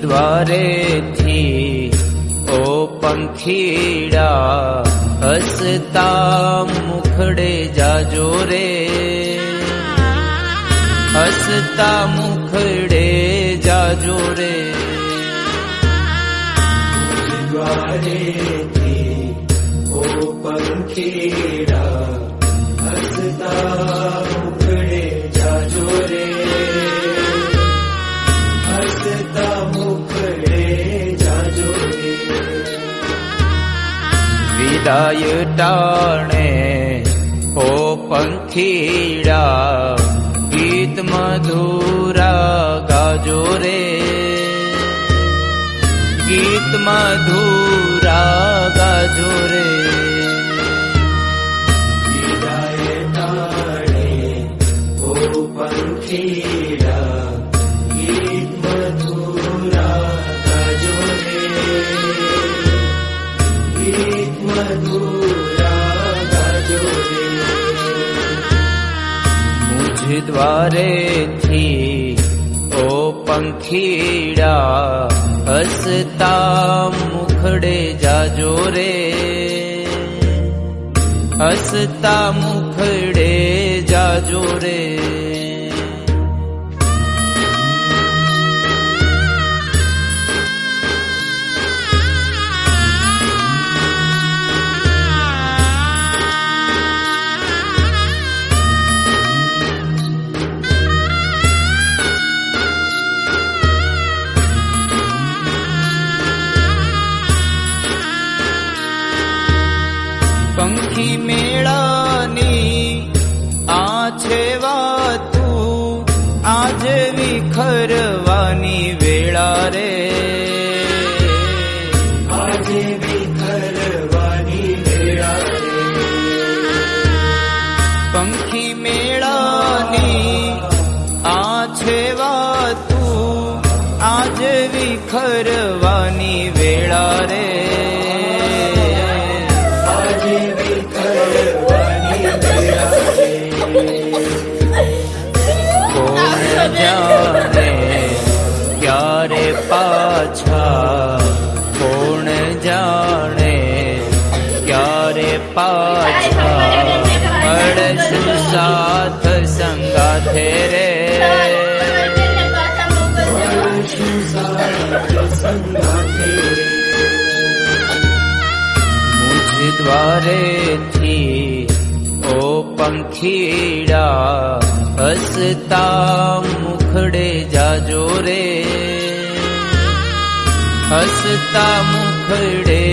દ્વારેથી ઓ પંખીડા હસતા મુખડે જાજો રે, હસતા મુખડે જાજો રે. દ્વારેથી ઓ પંખીડા હસતા મુખડે જાજો રે, હસતા મુખડે જાજો રે. વિદાય ટાણે ઓ પંખીડા ગીત મધુરા ગાજો રે, ગીત મધુરા ગાજો રે. વિદાય ટાણે ઓ પંખીડા ગીત મધુરા ગાજો રે, ગીત મધુરા ગાજો રે. મુझ દ્વારેથી ઓ પંખીડા હસતા મુખડે જાજો રે, હસતા મુખડે જાજો રે. પંખી મેળાની આ છે વાતું, આજ વિખરવાની વેળા રે, આજ વિખરવાની વેળા રે. પંખી મેળાની આ છે વાતું, આજ વિખરવાની વેળા રે. કોણ જાણે ક્યારે પાછા, કોણ જાણે ક્યારે પાછા મળશું સાથ સંગાથે રે, મળશું સાથ સંગાથે રે. મુझ દ્વારેથી ઓ પંખીડા હસતા મુખડે જાજો રે, હસતા મુખડે